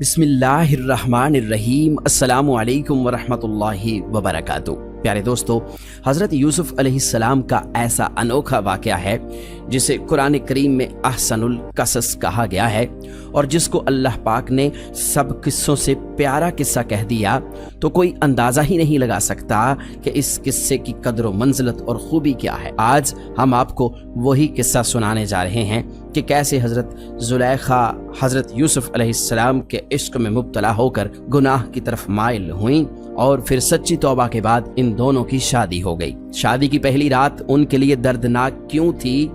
बिस्मिल्लाहिर्रहमानिर्रहीम अस्सलामु अलैकुम वरहमतुल्लाहि वबरकातुहू। प्यारे दोस्तों, हज़रत यूसुफ अलैहिस्सलाम का ऐसा अनोखा वाक़या है जिसे कुरान करीम में अहसनुल कसस कहा गया है और जिसको अल्लाह पाक ने सब किस्सों से प्यारा किस्सा कह दिया तो कोई अंदाज़ा ही नहीं लगा सकता कि इस किस्से की कदर व मंज़िलत और ख़ूबी क्या है। आज हम आपको वही किस्सा सुनाने जा रहे हैं कि कैसे हज़रत ज़ुलेखा हज़रत यूसुफ अलैहिस्सलाम के इश्क में मुब्तला होकर गुनाह की तरफ माइल हुईं और फिर सच्ची तौबा के बाद इन दोनों की शादी हो गई। शादी की पहली रात उनके लिए दर्दनाक क्यों थी?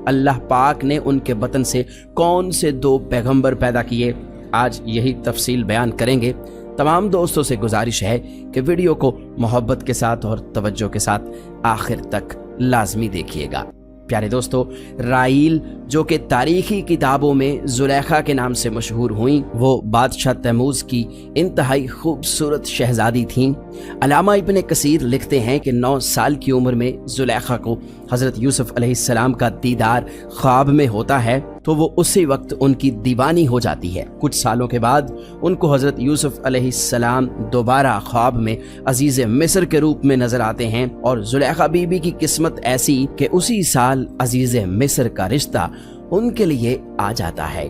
अल्लाह पाक ने उनके बतन से कौन से दो पैगंबर पैदा किए? आज यही तफसील बयान करेंगे। तमाम दोस्तों से गुजारिश है कि वीडियो को मोहब्बत के साथ और तवज्जो के साथ आखिर तक लाजमी देखिएगा। प्यारे दोस्तों, राइल जो कि तारीखी किताबों में ज़ुलेखा के नाम से मशहूर हुई, वो बादशाह तैमूज़ की इंतहाई खूबसूरत शहज़ादी थीं। अल्लामा इब्न कसीर लिखते हैं कि 9 साल की उम्र में ज़ुलेखा को हज़रत यूसुफ अलैहिस्सलाम का दीदार ख्वाब में होता है तो वो उसी वक्त उनकी दीवानी हो जाती है। कुछ सालों के बाद उनको हज़रत यूसुफ अलैहिस्सलाम दोबारा ख्वाब में अजीज़ मिस्र के रूप में नजर आते हैं और ज़ुलेखा बीबी की किस्मत ऐसी कि उसी साल अजीज़ मिस्र का रिश्ता उनके लिए आ जाता है।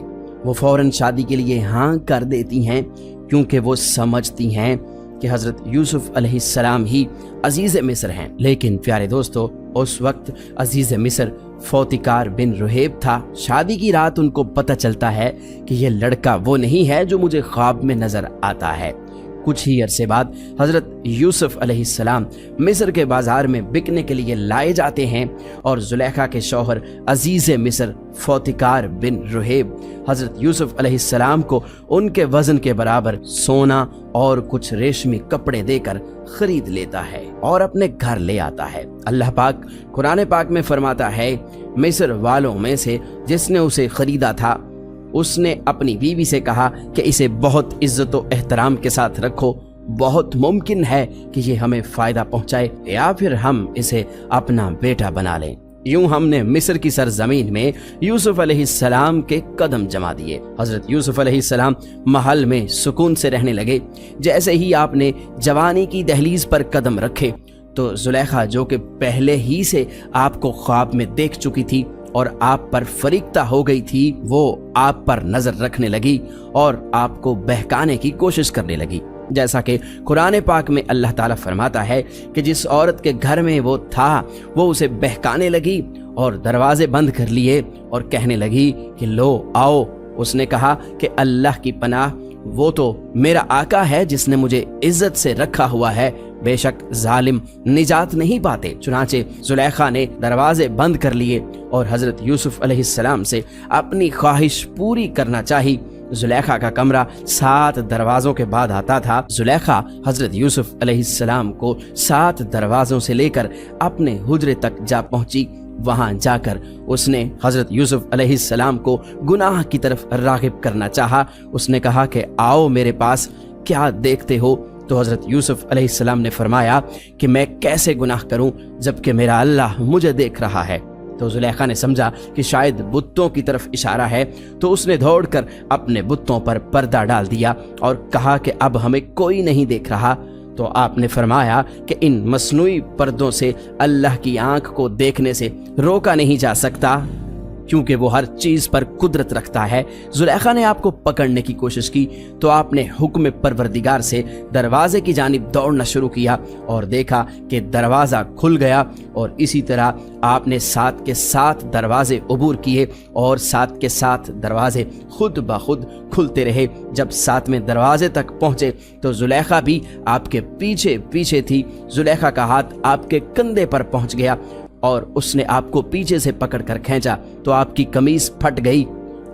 वो फौरन शादी के लिए हाँ कर देती हैं क्योंकि वो समझती हैं कि हज़रत यूसुफ अलैहिस्सलाम ही अजीज़ मिस्र हैं। लेकिन प्यारे दोस्तों, उस वक्त अजीज़ मिस्र फौतिकार बिन रुहैब था। शादी की रात उनको पता चलता है कि ये लड़का वो नहीं है जो मुझे ख्वाब में नजर आता है। कुछ ही अरसे बाद हज़रत यूसुफ अलैहिस्सलाम मिस्र के बाज़ार में बिकने के लिए लाए जाते हैं और ज़ुलेखा के शौहर अजीज़ मिस्र फौतिकार बिन रुहैब हज़रत यूसुफ अलैहिस्सलाम को उनके वज़न के बराबर सोना और कुछ रेशमी कपड़े देकर खरीद लेता है और अपने घर ले आता है। अल्लाह पाक कुरान पाक में फरमाता है, मिस्र वालों में से जिसने उसे खरीदा था उसने अपनी बीवी से कहा कि इसे बहुत इज्जत व एहतराम के साथ रखो, बहुत मुमकिन है कि ये हमें फ़ायदा पहुंचाए या फिर हम इसे अपना बेटा बना लें। यूं हमने मिस्र की सरजमीन में यूसुफ अलैहिस्सलाम के कदम जमा दिए। हज़रत यूसुफ अलैहिस्सलाम महल में सुकून से रहने लगे। जैसे ही आपने जवानी की दहलीज पर कदम रखे तो ज़ुलेखा जो कि पहले ही से आपको ख्वाब में देख चुकी थी और आप पर फरीख्ता हो गई थी, वो आप पर नजर रखने लगी और आपको बहकाने की कोशिश करने लगी। जैसा कि कुरान पाक में अल्लाह ताला फरमाता है कि जिस औरत के घर में वो था वो उसे बहकाने लगी और दरवाजे बंद कर लिए और कहने लगी कि लो आओ। उसने कहा कि अल्लाह की पनाह, वो तो मेरा आका है जिसने मुझे इज्जत से रखा हुआ है, बेशक जालिम निजात नहीं पाते। चुनाचे ज़ुलेखा ने दरवाजे बंद कर लिए और हज़रत यूसुफ अलैहिस्सलाम से अपनी ख्वाहिश पूरी करना चाही। ज़ुलेखा का कमरा 7 दरवाज़ों के बाद आता था। ज़ुलेखा हज़रत यूसुफ अलैहिस्सलाम को 7 दरवाज़ों से लेकर अपने हुजरे तक जा पहुंची। वहां जाकर उसने हज़रत यूसुफ अलैहिस्सलाम को गुनाह की तरफ राग़िब करना चाहा। उसने कहा कि आओ मेरे पास, क्या देखते हो? तो हज़रत यूसुफ अलैहिस्सलाम ने फरमाया कि मैं कैसे गुनाह करूं जबकि मेरा अल्लाह मुझे देख रहा है। तो ज़ुलेखा ने समझा कि शायद बुतों की तरफ इशारा है तो उसने दौड़कर अपने बुतों पर पर्दा डाल दिया और कहा कि अब हमें कोई नहीं देख रहा। तो आपने फरमाया कि इन मसनूई पर्दों से अल्लाह की आंख को देखने से रोका नहीं जा सकता क्योंकि वो हर चीज़ पर कुदरत रखता है। ज़ुलेखा ने आपको पकड़ने की कोशिश की तो आपने हुक्म परवरदिगार से दरवाजे की जानिब दौड़ना शुरू किया और देखा कि दरवाज़ा खुल गया और इसी तरह आपने 7 के 7 दरवाजे उबूर किए और 7 के 7 दरवाजे खुद ब खुद खुलते रहे। जब 7वें दरवाजे तक पहुँचे तो ज़ुलेखा भी आपके पीछे पीछे थी। ज़ुलेखा का हाथ आपके कंधे पर पहुँच गया और उसने आपको पीछे से पकड़कर खींचा तो आपकी कमीज फट गई।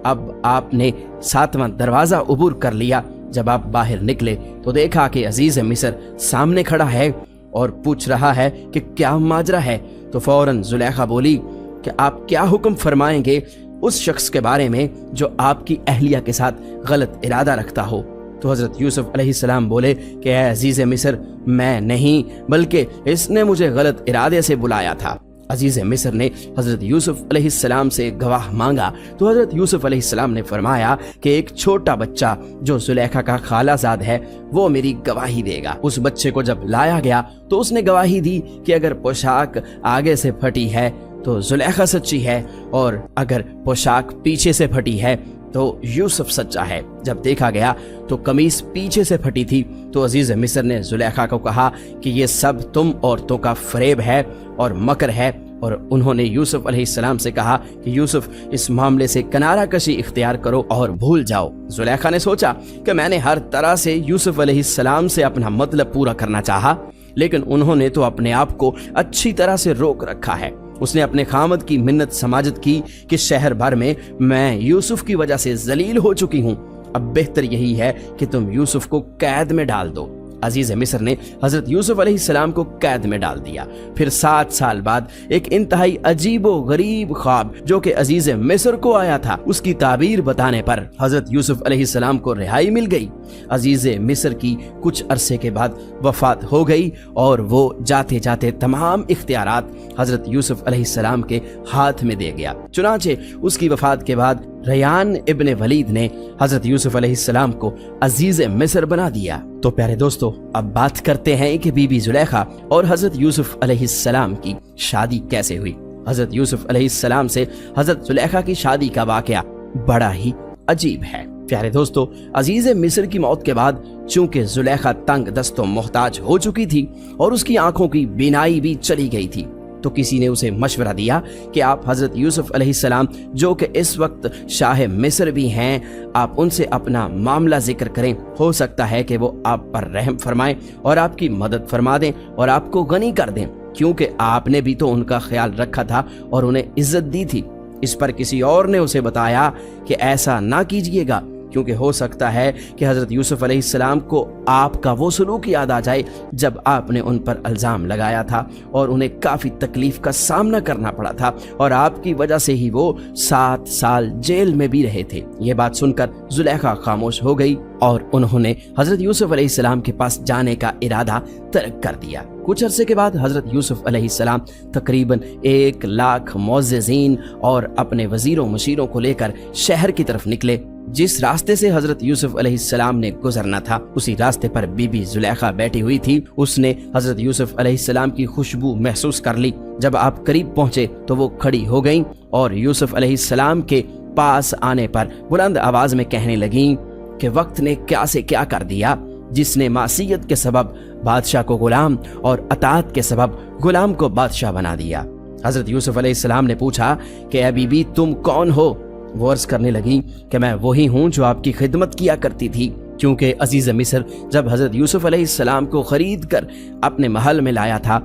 अब आपने 7वां दरवाज़ा उबूर कर लिया। जब आप बाहर निकले तो देखा कि अजीज़ मिस्र सामने खड़ा है और पूछ रहा है कि क्या माजरा है। तो फौरन ज़ुलेखा बोली कि आप क्या हुक्म फरमाएंगे उस शख्स के बारे में जो आपकी अहलिया के साथ गलत इरादा रखता हो। तो हज़रत यूसुफ अलैहिस्सलाम बोले कि अजीज़ मिस्र, मैं नहीं बल्कि इसने मुझे गलत इरादे से बुलाया था। अजीज मिस्र ने हजरत यूसुफ अलैहिस्सलाम से गवाह मांगा तो हजरत यूसुफ अलैहिस्सलाम ने फरमाया कि एक छोटा बच्चा जो जुलेखा का खालाजाद है वो मेरी गवाही देगा। उस बच्चे को जब लाया गया तो उसने गवाही दी कि अगर पोशाक आगे से फटी है तो जुलेखा सच्ची है और अगर पोशाक पीछे से फटी है तो यूसुफ सच्चा है। जब देखा गया तो कमीज पीछे से फटी थी तो अजीज मिस्र ने जुलेखा को कहा कि ये सब तुम औरतों का फरेब है और मकर है, और उन्होंने यूसुफ अलैहिस्सलाम से कहा कि यूसुफ इस मामले से किनारा कशी इख्तियार करो और भूल जाओ। जुलेखा ने सोचा कि मैंने हर तरह से यूसुफ अलैहिस्सलाम से अपना मतलब पूरा करना चाहा, लेकिन उन्होंने तो अपने आप को अच्छी तरह से रोक रखा है। उसने अपने खामद की मिन्नत समाजत की कि शहर भर में मैं यूसुफ की वजह से जलील हो चुकी हूँ, अब बेहतर यही है कि तुम यूसुफ को कैद में डाल दो। अजीज मिस्र ने हजरत यूसुफ अलैहिस्सलाम को कैद में डाल दिया। फिर 7 साल बाद एक इंतहाई अजीबो गरीब ख्वाब जो कि अजीज मिस्र को आया था उसकी ताबीर बताने पर हजरत यूसुफ अलैहिस्सलाम को रिहाई मिल गई। अजीज मिस्र की कुछ अरसे के बाद वफात हो गई और वो जाते जाते तमाम इख्तियारात हजरत यूसुफ अलैहिस्सलाम के हाथ में दे गया। चुनाचे उसकी वफात के बाद रयान इब्ने वलीद ने हजरत यूसुफ अलैहिस्सलाम को अजीज मिस्र बना दिया। तो प्यारे दोस्तों, अब बात करते हैं कि बीबी जुलेखा और हजरत यूसुफ अलैहिस्सलाम की शादी कैसे हुई। हजरत यूसुफ अलैहिस्सलाम से हजरत जुलेखा की शादी का वाकया बड़ा ही अजीब है। प्यारे दोस्तों, अजीज मिस्र की मौत के बाद चूंकि जुलेखा तंग दस्तों मोहताज हो चुकी थी और उसकी आंखों की बीनाई भी चली गई थी, तो किसी ने उसे मशवरा दिया कि आप हजरत यूसुफ अलैहिस्सलाम जो कि इस वक्त शाह मिस्र भी हैं, आप उनसे अपना मामला जिक्र करें। हो सकता है कि वो आप पर रहम फरमाएं और आपकी मदद फरमा दें और आपको गनी कर दें, क्योंकि आपने भी तो उनका ख्याल रखा था और उन्हें इज्जत दी थी। इस पर किसी और ने उसे बताया कि ऐसा ना कीजिएगा, क्योंकि हो सकता है कि हजरत यूसुफ अलैहिस्सलाम को आपका वो सलूक याद आ जाए जब आपने उन पर इल्ज़ाम लगाया था और उन्हें काफ़ी तकलीफ का सामना करना पड़ा था और आपकी वजह से ही वो 7 साल जेल में भी रहे थे। ये बात सुनकर जुलेखा खामोश हो गई और उन्होंने हजरत यूसुफ अलैहिस्सलाम के पास जाने का इरादा तर्क कर दिया। कुछ अरसे के बाद हजरत यूसुफ अलैहिस्सलाम तकरीबन 1 लाख मुअज़्ज़िज़ीन और अपने वजीरों मशीरों को लेकर शहर की तरफ निकले। जिस रास्ते से हजरत यूसुफ अलैहिस्सलाम ने गुजरना था उसी रास्ते पर बीबी जुलेखा बैठी हुई थी। उसने हजरत यूसुफ अलैहिस्सलाम की खुशबू महसूस कर ली। जब आप करीब पहुंचे तो वो खड़ी हो गईं और यूसुफ अलैहिस्सलाम के पास आने पर बुलंद आवाज में कहने लगीं कि वक्त ने क्या से क्या कर दिया, जिसने मासियत के सबब बादशाह को गुलाम और अताअत के सबब गुलाम को बादशाह बना दिया। हजरत यूसुफ अलैहिस्सलाम ने पूछा कि ए बीबी, तुम कौन हो? वो अर्ज करने लगी कि मैं वही हूँ जो आपकी खिदमत किया करती थी, क्योंकि अजीज मिस्र जब हजरत यूसुफ अलैहिस्सलाम को खरीद कर अपने महल में लाया था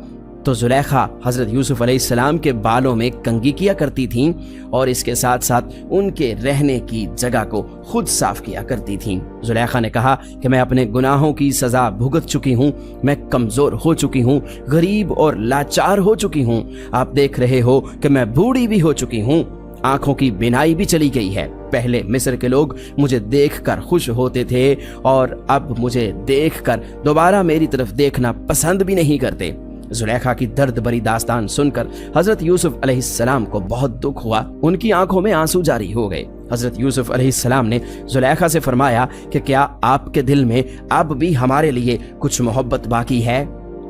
तो जुलेखा हजरत यूसुफ अलैहिस्सलाम के बालों में कंघी किया करती थीं और इसके साथ साथ उनके रहने की जगह को खुद साफ किया करती थीं। जुलेखा ने कहा कि मैं अपने गुनाहों की सजा भुगत चुकी हूँ, मैं कमजोर हो चुकी हूँ, गरीब और लाचार हो चुकी हूँ। आप देख रहे हो कि मैं बूढ़ी भी हो चुकी हूँ, आंखों की बिनाई भी चली गई है। पहले मिस्र के लोग मुझे देखकर खुश होते थे और अब मुझे देखकर दोबारा मेरी तरफ देखना पसंद भी नहीं करते। जुलेखा की दर्द भरी दास्तान सुनकर हजरत यूसुफ अलैहिस्सलाम को बहुत दुख हुआ। उनकी आंखों में आंसू जारी हो गए। हजरत यूसुफ अलैहिस्सलाम ने जुलेखा से फरमाया कि क्या आपके दिल में अब भी हमारे लिए कुछ मोहब्बत बाकी है?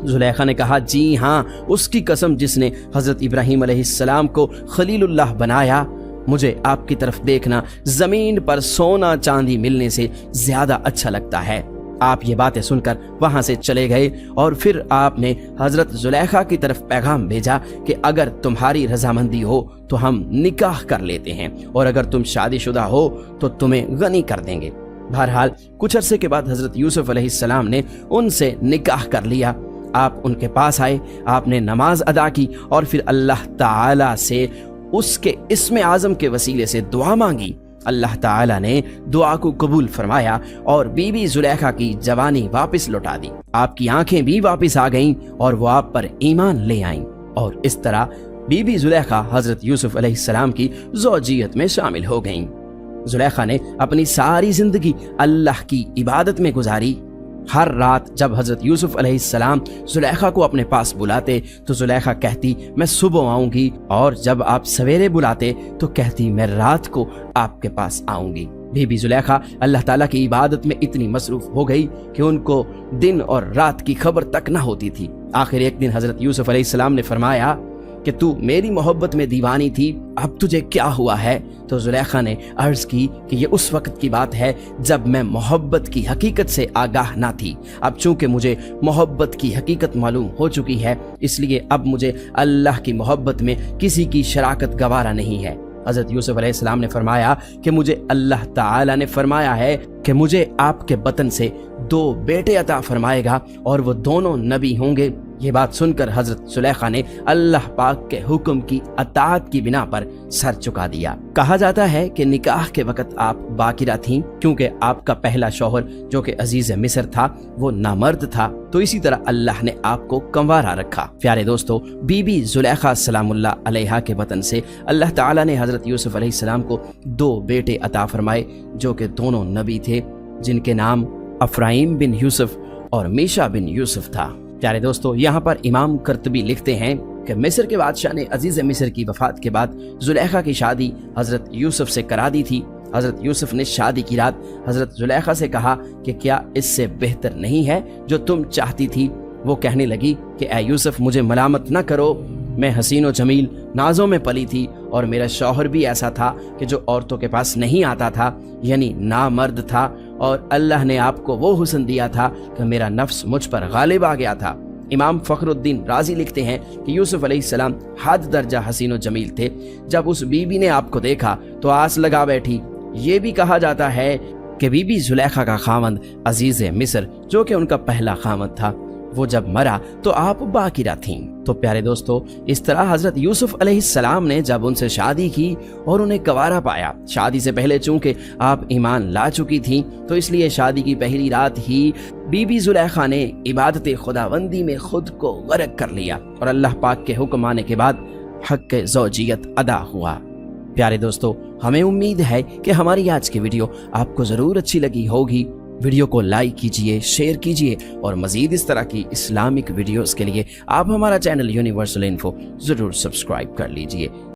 जुलेखा ने कहा, जी हाँ, उसकी कसम जिसने हजरत इब्राहीम अलैहिस्सलाम को खलीलुल्लाह बनाया, मुझे आपकी तरफ देखना जमीन पर सोना चांदी मिलने से ज्यादा अच्छा लगता है। आप ये बातें सुनकर वहां से चले गए और फिर आपने हजरत जुलेखा की तरफ पैगाम भेजा कि अगर तुम्हारी रजामंदी हो तो हम निकाह कर लेते हैं और अगर तुम शादीशुदा हो तो तुम्हें गनी कर देंगे। बहरहाल कुछ अरसे के बाद हजरत यूसुफ अलैहिस्सलाम ने उनसे निकाह कर लिया। आप उनके पास आए, आपने नमाज अदा की और फिर अल्लाह ताला से उसके इस्म आज़म के वसीले से दुआ मांगी। अल्लाह ताला ने दुआ को कबूल फरमाया और बीबी जुलेखा की जवानी वापस लौटा दी। आपकी आंखें भी वापस आ गईं और वो आप पर ईमान ले आईं और इस तरह बीबी जुलेखा हजरत यूसुफ अलैहिस्सलाम की ज़ौजियत में शामिल हो गईं। जुलेखा ने अपनी सारी जिंदगी अल्लाह की इबादत में गुजारी। हर रात जब हजरत यूसुफ अलैहिस्सलाम जुलेखा को अपने पास बुलाते तो जुलेखा कहती मैं सुबह आऊंगी, और जब आप सवेरे बुलाते तो कहती मैं रात को आपके पास आऊंगी। बीबी जुलेखा अल्लाह ताला की इबादत में इतनी मसरूफ हो गई कि उनको दिन और रात की खबर तक न होती थी। आखिर एक दिन हजरत यूसुफ अलैहिस्सलाम ने फरमाया कि तू मेरी मोहब्बत में दीवानी थी, अब तुझे क्या हुआ है? तो जुलेखा ने अर्ज की कि ये उस वक्त की बात है जब मैं मोहब्बत की हकीकत से आगाह ना थी। अब चूंकि मुझे मोहब्बत की हकीकत मालूम हो चुकी है, इसलिए अब मुझे अल्लाह की मोहब्बत में किसी की शराकत गवारा नहीं है। हजरत यूसुफ अलैहिस्सलाम ने फरमाया कि मुझे अल्लाह ताला ने फरमाया है कि मुझे आपके बतन से 2 बेटे अता फरमाएगा और वो दोनों नबी होंगे। ये बात सुनकर हजरत जुलेखा ने अल्लाह पाक के हुक्म की अताअत की बिना पर सर झुका दिया। कहा जाता है कि निकाह के वक्त आप बाकिरा थीं, क्योंकि आपका पहला शौहर जो कि अजीज मिस्र था वो नामर्द था, तो इसी तरह अल्लाह ने आपको कंवारा रखा। प्यारे दोस्तों, बीबी जुलेखा सलामुल्लाह अलैहा के वतन से अल्लाह ताला ने हजरत यूसुफ अलैहिस्सलाम को 2 बेटे अता फरमाए जो कि दोनों नबी थे, जिनके नाम अफराइम बिन यूसुफ और मीशा बिन यूसुफ था। प्यारे दोस्तों, यहाँ पर इमाम कर्तबी लिखते हैं कि मिस्र के बादशाह ने अजीज मिस्र की वफात के बाद जुलेखा की शादी हजरत यूसुफ से करा दी थी। हजरत यूसुफ ने शादी की रात हजरत जुलेखा से कहा कि क्या इससे बेहतर नहीं है जो तुम चाहती थी? वो कहने लगी कि ऐ यूसुफ, मुझे मलामत न करो, मैं हसीन व जमील नाजों में पली थी और मेरा शौहर भी ऐसा था कि जो औरतों के पास नहीं आता था, यानी नामर्द था, और अल्लाह ने आपको वो हुस्न दिया था कि मेरा नफ्स मुझ पर गालिब आ गया था। इमाम फखरुद्दीन राजी लिखते हैं कि यूसुफ अलैहिस्सलाम हद दर्जा हसीन व जमील थे। जब उस बीबी ने आपको देखा तो आस लगा बैठी। ये भी कहा जाता है कि बीबी जुलेखा का खामंद अजीज मिस्र जो कि उनका पहला खामंद था, वो जब मरा तो आप बाकिरा थीं। तो प्यारे दोस्तों, इस तरह हजरत यूसुफ अलैहिस्सलाम ने जब उनसे शादी की और उन्हें गवारा पाया, शादी से पहले चूंकि आप ईमान ला चुकी थीं तो इसलिए शादी की पहली रात ही बीबी जुलेखा ने इबादत खुदाबंदी में खुद को गर्क कर लिया और अल्लाह पाक के हुक्म आने के बाद हक़ ज़ौजियत अदा हुआ। प्यारे दोस्तों, हमें उम्मीद है कि हमारी आज की वीडियो आपको ज़रूर अच्छी लगी होगी। वीडियो को लाइक कीजिए, शेयर कीजिए और मज़ीद इस तरह की इस्लामिक वीडियोस के लिए आप हमारा चैनल यूनिवर्सल इन्फो ज़रूर सब्सक्राइब कर लीजिए।